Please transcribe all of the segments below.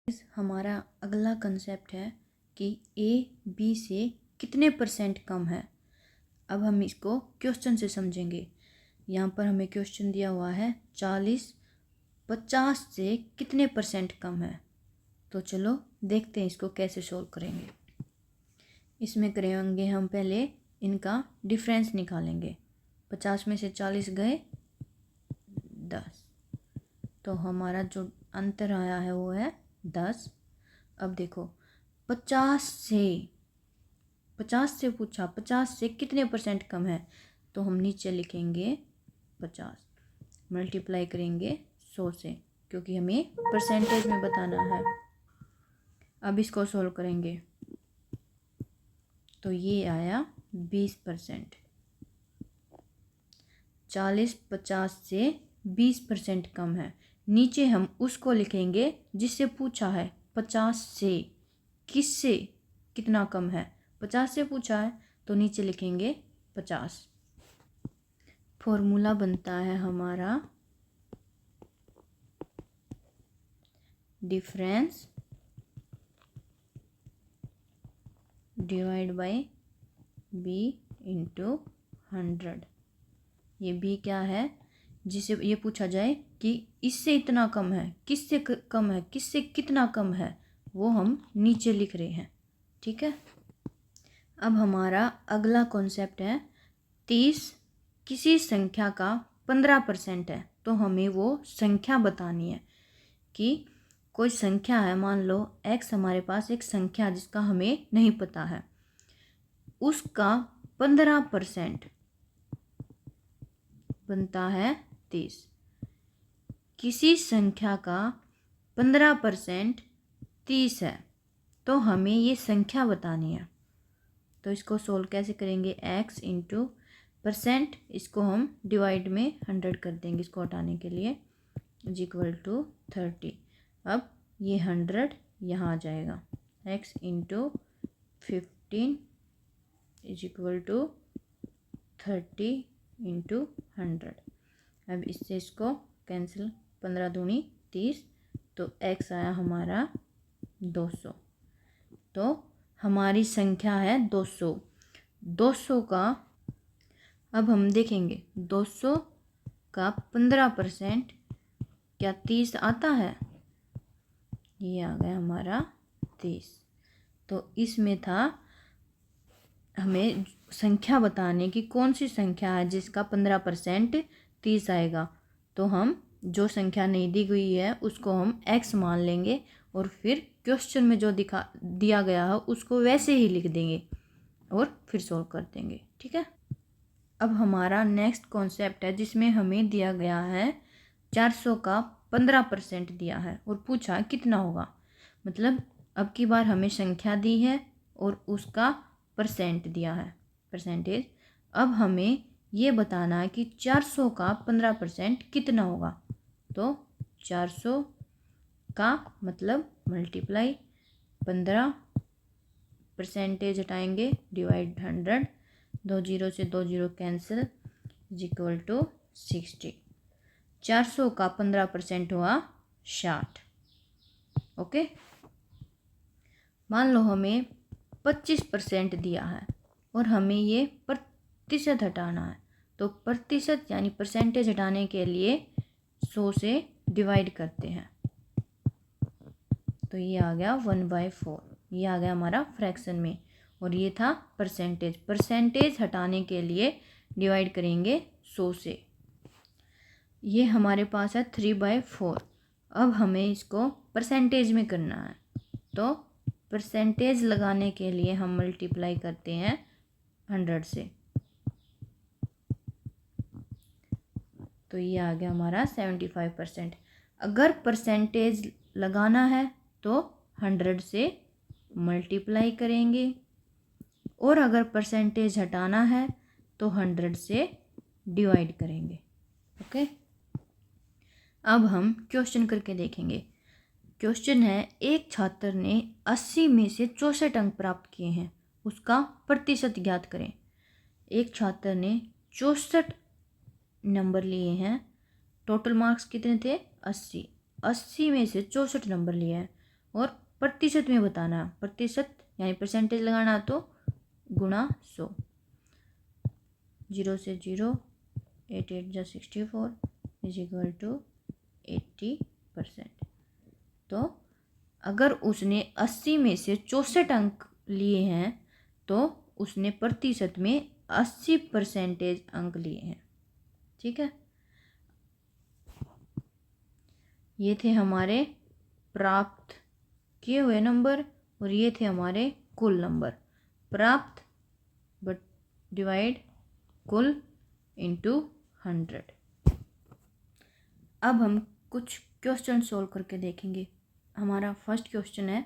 हमारा अगला कंसेप्ट है कि ए बी से कितने परसेंट कम है। अब हम इसको क्वेश्चन से समझेंगे। यहाँ पर हमें क्वेश्चन दिया हुआ है 40 50 से कितने परसेंट कम है। तो चलो देखते हैं इसको कैसे सोल्व करेंगे। इसमें करेंगे हम पहले इनका डिफरेंस निकालेंगे। 50 में से 40 गए 10, तो हमारा जो अंतर आया है वो है 10। अब देखो 50 से पूछा 50 से कितने परसेंट कम है, तो हम नीचे लिखेंगे 50 मल्टीप्लाई करेंगे 100 से, क्योंकि हमें परसेंटेज में बताना है। अब इसको सोल्व करेंगे तो ये आया 20%। 40 50 से 20% कम है। नीचे हम उसको लिखेंगे जिससे पूछा है 50 से किससे कितना कम है। 50 से पूछा है तो नीचे लिखेंगे 50। फॉर्मूला बनता है हमारा difference divide by B into 100। ये बी क्या है, जिसे ये पूछा जाए कि इससे इतना कम है, किससे कम है, किससे कितना कम है, वो हम नीचे लिख रहे हैं। ठीक है। अब हमारा अगला कॉन्सेप्ट है 30 किसी संख्या का 15% है, तो हमें वो संख्या बतानी है कि कोई संख्या है, मान लो x हमारे पास एक संख्या जिसका हमें नहीं पता है, उसका 15% बनता है 30। किसी संख्या का 15% 30 है, तो हमें ये संख्या बतानी है। तो इसको सोल्व कैसे करेंगे, x इंटू परसेंट, इसको हम डिवाइड में 100 कर देंगे इसको हटाने के लिए, इज इक्वल टू 30। अब ये 100 यहाँ आ जाएगा, x into 15 is equal to 30 into 100। अब इससे इसको कैंसिल, 15 दूनी 30, तो x आया हमारा 200। तो हमारी संख्या है 200। 200 का अब हम देखेंगे 200 का 15% क्या 30 आता है, ये आ गया हमारा 30। तो इसमें था हमें संख्या बताने की कौन सी संख्या है जिसका 15% 30 आएगा। तो हम जो संख्या नहीं दी गई है उसको हम x मान लेंगे और फिर क्वेश्चन में जो दिया गया है उसको वैसे ही लिख देंगे और फिर सोल्व कर देंगे। ठीक है। अब हमारा नेक्स्ट कॉन्सेप्ट है जिसमें हमें दिया गया है 400 का 15% दिया है और पूछा कितना होगा। मतलब अब की बार हमें संख्या दी है और उसका परसेंट दिया है, परसेंटेज। अब हमें ये बताना है कि 400 का 15% कितना होगा। तो 400 का मतलब मल्टीप्लाई 15, परसेंटेज हटाएंगे डिवाइड 100, 2 जीरो से 2 zero cancel, is equal to 60। 400 का 15% हुआ 60। ओके। मान लो हमें 25% दिया है और हमें ये प्रतिशत हटाना है, तो प्रतिशत यानी परसेंटेज हटाने के लिए 100 से डिवाइड करते हैं, तो ये आ गया 1/4। ये आ गया हमारा फ्रैक्शन में, और ये था परसेंटेज। परसेंटेज हटाने के लिए डिवाइड करेंगे 100 से। ये हमारे पास है 3/4। अब हमें इसको परसेंटेज में करना है, तो परसेंटेज लगाने के लिए हम मल्टीप्लाई करते हैं 100 से, तो ये आ गया हमारा 75%। अगर परसेंटेज लगाना है तो 100 से मल्टीप्लाई करेंगे, और अगर परसेंटेज हटाना है तो 100 से डिवाइड करेंगे। ओके। अब हम क्वेश्चन करके देखेंगे। क्वेश्चन है, एक छात्र ने 80 में से 64 अंक प्राप्त किए हैं, उसका प्रतिशत ज्ञात करें। एक छात्र ने 64 नंबर लिए हैं, टोटल मार्क्स कितने थे 80, 80 में से 64 नंबर लिए हैं और प्रतिशत में बताना है, प्रतिशत यानी परसेंटेज लगाना तो गुणा 100। 0 से 0, 8 8 जा 64 इज इक्वल टू 80%। तो अगर उसने 80 में से 64 अंक लिए हैं तो उसने प्रतिशत में 80% अंक लिए हैं। ठीक है, ये थे हमारे प्राप्त किए हुए नंबर और ये थे हमारे कुल नंबर। प्राप्त बट डिवाइड कुल इंटू 100। अब हम कुछ क्वेश्चन सोल्व करके देखेंगे। हमारा फर्स्ट क्वेश्चन है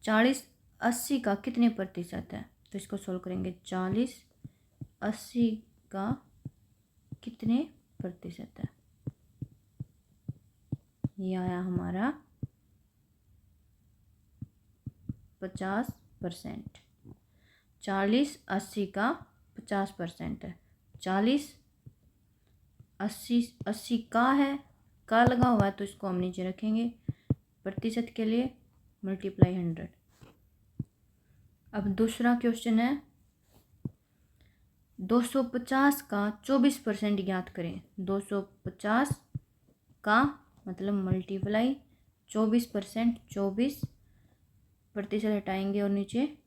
40 80 का कितने प्रतिशत है, तो इसको सोल्व करेंगे। 40 80 का कितने प्रतिशत है, ये आया हमारा 50%। 40 80 का 50% है। 40 80 का है, का लगा हुआ है तो इसको हम नीचे रखेंगे, प्रतिशत के लिए मल्टीप्लाई 100। अब दूसरा क्वेश्चन है 250 का 24% ज्ञात करें। 250 का मतलब मल्टीप्लाई 24%, 24% हटाएंगे और नीचे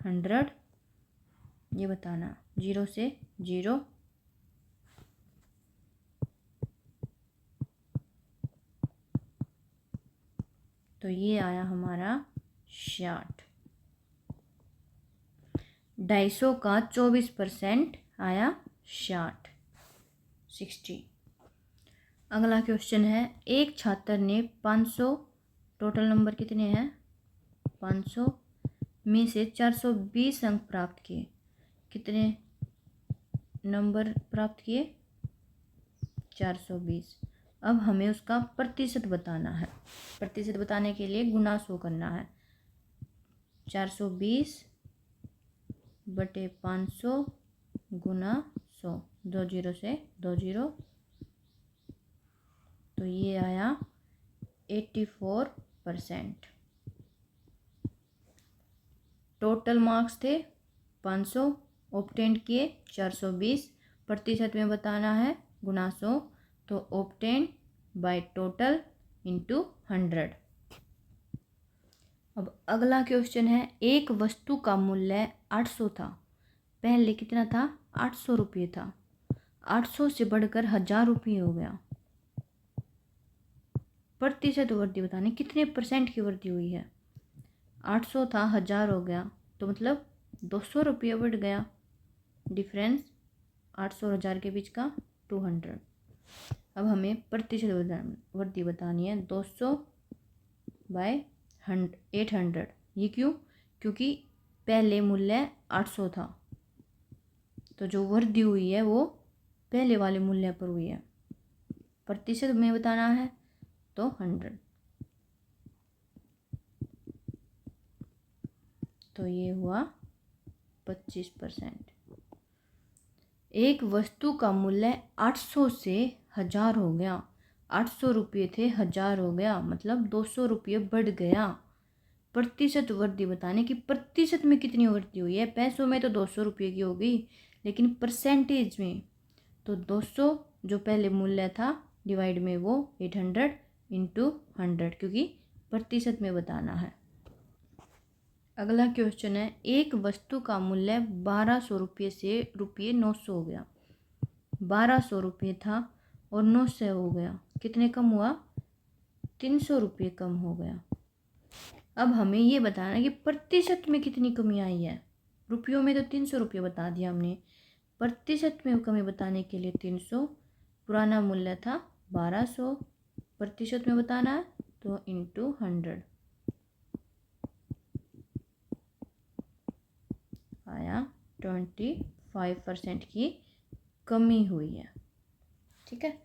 100, ये बताना। 0 से 0, तो ये आया हमारा 60। 250 का 24% आया 60। अगला क्वेश्चन है एक छात्र ने 500, टोटल नंबर कितने हैं 500 में से 420 अंक प्राप्त किए। कितने नंबर प्राप्त किए 420। अब हमें उसका प्रतिशत बताना है। प्रतिशत बताने के लिए गुणा 100 करना है। 420 बटे 500 गुणा 100, 2 0 से 2 0, तो ये आया 84%। टोटल मार्क्स थे 500, ऑब्टेन किए 420, प्रतिशत में बताना है गुणा 100, तो ऑब्टेन बाय टोटल इंटू 100। अब अगला क्वेश्चन है एक वस्तु का मूल्य 800 था, पहले कितना था 800 रुपये था, 800 से बढ़कर 1000 रुपये हो गया। प्रतिशत वृद्धि बताने कितने परसेंट की वृद्धि हुई है। 800 था 1000 हो गया, तो मतलब 200 रुपये बढ़ गया। डिफरेंस 800 और 1000 के बीच का 200। अब हमें प्रतिशत वृद्धि बतानी है 200 बाय 800। ये क्यों, क्योंकि पहले मूल्य 800 था, तो जो वृद्धि हुई है वो पहले वाले मूल्य पर हुई है। प्रतिशत में बताना है तो 100, तो ये हुआ 25%। एक वस्तु का मूल्य 800 से 1000 हो गया। 800 रुपये थे 1000 हो गया, मतलब 200 रुपये बढ़ गया। प्रतिशत वृद्धि बताने की प्रतिशत में कितनी वृद्धि हुई है। पैसों में तो 200 रुपये की हो गई, लेकिन परसेंटेज में तो 200 जो पहले मूल्य था डिवाइड में वो 800 इंटू 100, क्योंकि प्रतिशत में बताना है। अगला क्वेश्चन है एक वस्तु का मूल्य 1200 रुपये से रुपये 900 हो गया। 1200 रुपये था और 900 हो गया, कितने कम हुआ 300 रुपये कम हो गया। अब हमें ये बताना है कि प्रतिशत में कितनी कमी आई है। रुपयों में तो 300 रुपये बता दिया हमने, प्रतिशत में कमी बताने के लिए 300, पुराना मूल्य था 1200, प्रतिशत में बताना है तो इंटू 100 आया 25% की कमी हुई है। ठीक है,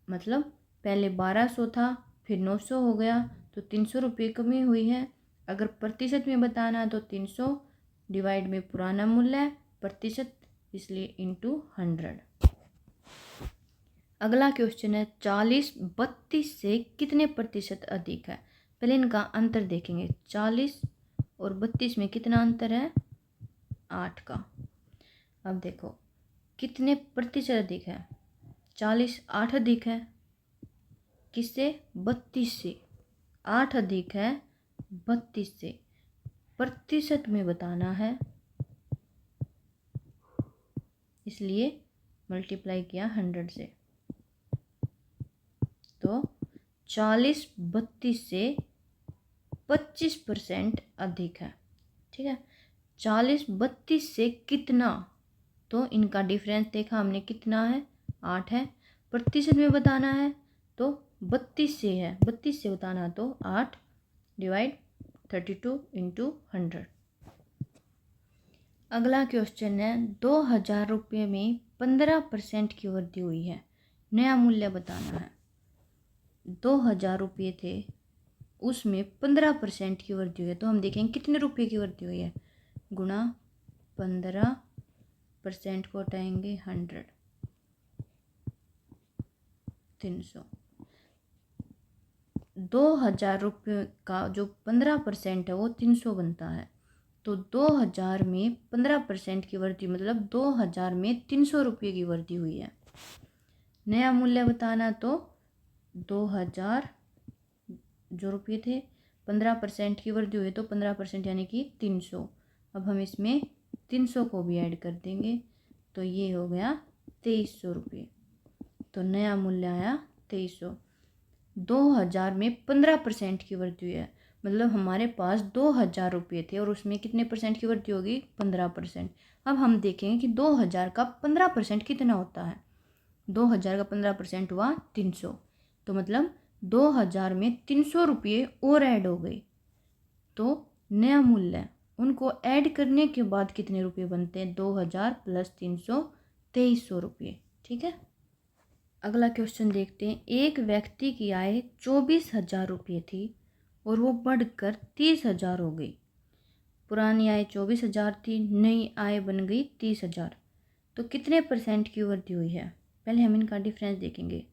मतलब पहले 1200 था फिर 900 हो गया, तो 300 रुपये कमी हुई है। अगर प्रतिशत में बताना तो 300 डिवाइड में पुराना मूल्य प्रतिशत, इसलिए इंटू 100। अगला क्वेश्चन है 40 32 से कितने प्रतिशत अधिक है। पहले इनका अंतर देखेंगे। 40 और 32 में कितना अंतर है? 8 का। अब देखो कितने प्रतिशत अधिक है? 40 8 अधिक है किससे? 32 से। 8 अधिक है 32 से। प्रतिशत में बताना है इसलिए मल्टीप्लाई किया 100 से। तो 40 32 से 25% अधिक है। ठीक है, 40 32 से कितना? तो इनका डिफरेंस देखा हमने कितना है? 8 है। प्रतिशत में बताना है तो 32 से है, 32 से बताना तो 8 डिवाइड 32 इंटू 100। अगला क्वेश्चन है 2000 रुपये में 15% की वृद्धि हुई है, नया मूल्य बताना है। 2000 रुपये थे उसमें 15% की वृद्धि हुई है, तो हम देखेंगे कितने रुपये की वृद्धि हुई है। गुणा 15% को हटाएंगे 100 300। 2000 रुपये का जो 15% है वो 300 बनता है। तो 2000 में 15% की वृद्धि मतलब 2000 में 300 रुपये की वृद्धि हुई है। नया मूल्य बताना तो 2000 जो रुपये थे 15% की वृद्धि हुई तो 15% यानी कि 300। अब हम इसमें 300 को भी ऐड कर देंगे तो ये हो गया 2300 रुपये। तो नया मूल्य आया 2300। 2000 में 15% की वृद्धि हुई है मतलब हमारे पास 2000 रुपये थे और उसमें कितने परसेंट की वृद्धि होगी? 15%। अब हम देखेंगे कि 2000 का 15% कितना होता है। 2000 का 15% हुआ 300। तो मतलब 2000 में 300 रुपये और ऐड हो गए तो नया मूल्य उनको ऐड करने के बाद कितने रुपये बनते हैं? 2000 प्लस 300 2300 रुपये। ठीक है, अगला क्वेश्चन देखते हैं। एक व्यक्ति की आय 24,000 रुपये थी और वो बढ़कर 30,000 हो गई। पुरानी आय 24,000 थी, नई आय बन गई 30,000। तो कितने परसेंट की वृद्धि हुई है? पहले हम इनका डिफरेंस देखेंगे।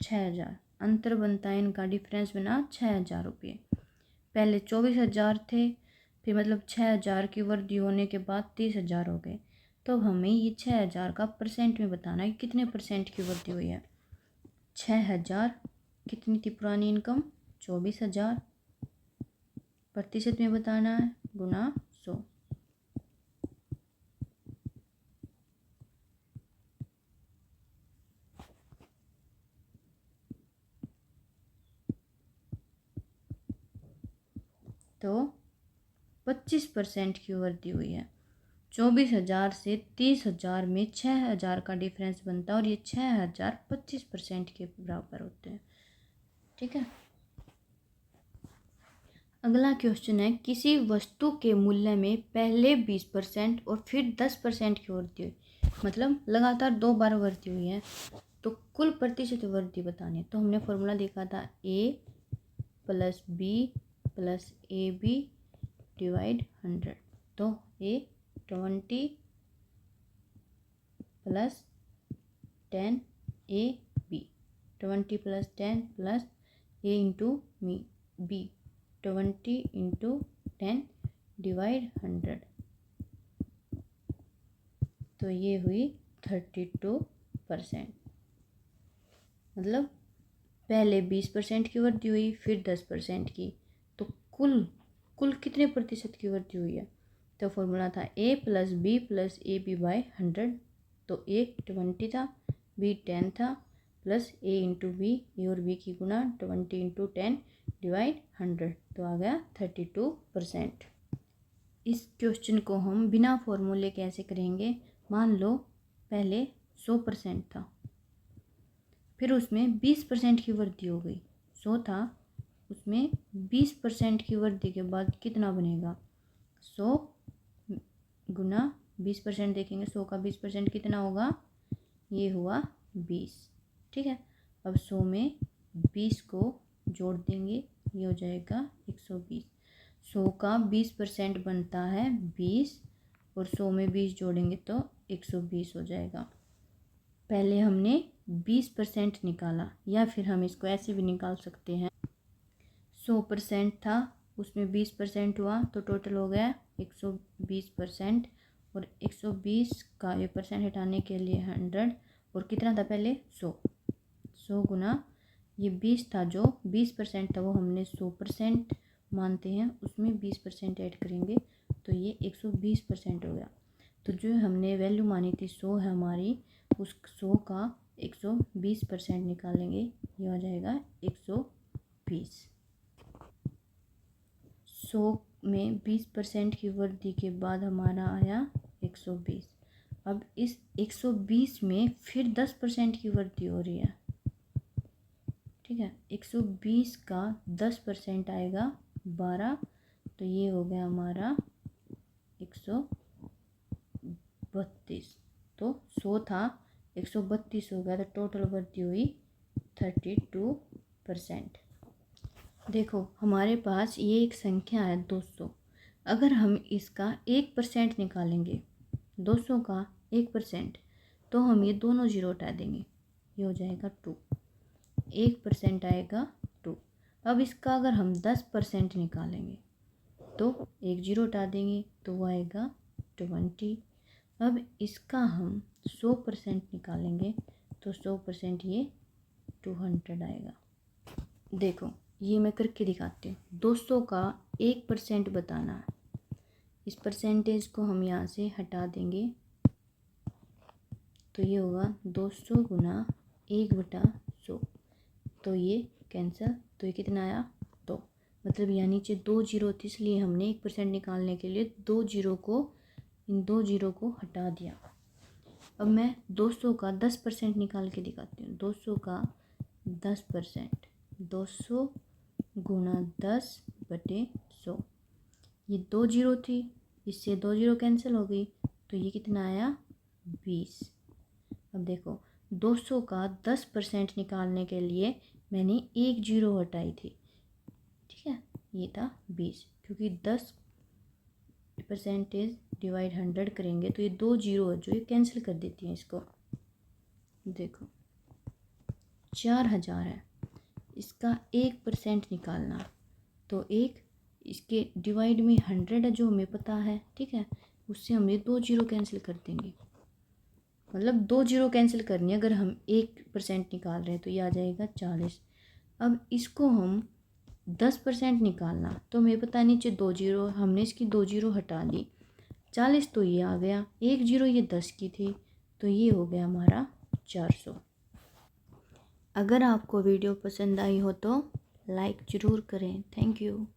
छः हजार अंतर बनता है, इनका डिफरेंस बना 6,000 रुपये। पहले 24,000 थे, फिर मतलब 6,000 की वृद्धि होने के बाद 30,000 हो गए। तो हमें ये 6,000 का परसेंट में बताना है कि कितने परसेंट की वृद्धि हुई है। 6,000 कितनी थी पुरानी इनकम? 24,000। प्रतिशत में बताना है गुणा 100। तो 25% की वृद्धि हुई है। 24,000 से 30,000 में 6,000 का डिफरेंस बनता है और ये 6,000 25% के बराबर होते हैं। ठीक है, अगला क्वेश्चन है किसी वस्तु के मूल्य में पहले 20% और फिर 10% की वृद्धि हुई, मतलब लगातार 2 बार वृद्धि हुई है। तो कुल प्रतिशत वृद्धि बतानी है। तो हमने फॉर्मूला देखा था A plus B plus AB divide 100। तो A 20 plus 10 AB 20 plus 10 plus A into B 20 into 10 divide 100। तो ये हुई 32%। मतलब पहले 20% की वृद्धि हुई फिर 10% की, तो कुल कितने प्रतिशत की वृद्धि हुई है? तो फॉर्मूला था A plus B plus AB by 100। तो A 20 था, B 10 था, प्लस A इंटू B, ए और B की गुणा 20 इंटू 10 डिवाइड 100। तो आ गया 32%। इस क्वेश्चन को हम बिना फॉर्मूले कैसे करेंगे? मान लो पहले 100% था, फिर उसमें 20% की वृद्धि हो गई। 100 था, उसमें 20% की वृद्धि के बाद कितना बनेगा? 100 गुना 20% देखेंगे। 100 का 20% कितना होगा? ये हुआ 20। ठीक है, अब 100 में 20 को जोड़ देंगे, ये हो जाएगा 120। 100 का 20% बनता है 20 और 100 में 20 जोड़ेंगे तो 120 हो जाएगा। पहले हमने 20% निकाला, या फिर हम इसको ऐसे भी निकाल सकते हैं, 100% था, उसमें 20% हुआ तो टोटल हो गया 120%। और 120 का ये परसेंट हटाने के लिए 100, और कितना था पहले 100 गुना ये 20 था, जो 20% था वो हमने 100% मानते हैं, उसमें 20% ऐड करेंगे तो ये 120% हो गया। तो जो हमने वैल्यू मानी थी 100 है हमारी, उस 100 का 120% निकालेंगे, ये हो जाएगा 120। 100 में 20% की वृद्धि के बाद हमारा आया 120। अब इस 120 में फिर 10% की वृद्धि हो रही है, ठीक है। 120 का 10% आएगा 12, तो ये हो गया हमारा 132। तो 100 था, 132 हो गया, तो टोटल वृद्धि हुई 32%। देखो हमारे पास ये एक संख्या है 200, अगर हम इसका 1% निकालेंगे, 200 का 1%, तो हम ये दोनों जीरो हटा देंगे, ये हो जाएगा 2, 1% आएगा 2। अब इसका अगर हम 10% निकालेंगे तो एक जीरो हटा देंगे तो वो आएगा 20। अब इसका हम 100% निकालेंगे तो 100% ये 200 आएगा। देखो ये मैं करके दिखाती हूँ। 200 का 1% बताना है, इस परसेंटेज को हम यहाँ से हटा देंगे तो ये होगा 200 गुना 1/100, तो ये कैंसिल, तो ये कितना आया 2। मतलब यहाँ नीचे 2 जीरो थी, इसलिए हमने 1% निकालने के लिए इन दो जीरो को हटा दिया। अब मैं 200 का 10% निकाल के दिखाती हूँ। 200 का 10%, 200 गुना 10/100, ये 2 जीरो थी, इससे 2 जीरो कैंसिल हो गई, तो ये कितना आया 20। अब देखो 200 का 10% निकालने के लिए मैंने एक जीरो हटाई थी, ठीक है, ये था 20, क्योंकि 10% डिवाइड 100 करेंगे तो ये 2 जीरो है जो ये कैंसिल कर देती हैं इसको। देखो 4000 है, इसका 1% निकालना, तो एक इसके डिवाइड में 100 है जो हमें पता है, ठीक है, उससे हम ये 2 जीरो कैंसिल कर देंगे, मतलब 2 जीरो कैंसिल करनी है। अगर हम 1% निकाल रहे हैं तो ये आ जाएगा 40। अब इसको हम 10% निकालना, तो हमें पता है नीचे 2 जीरो, हमने इसकी 2 जीरो हटा दी, 40 तो ये आ गया, एक जीरो ये 10 की थी, तो ये हो गया हमारा 400। अगर आपको वीडियो पसंद आई हो तो लाइक ज़रूर करें। Thank you.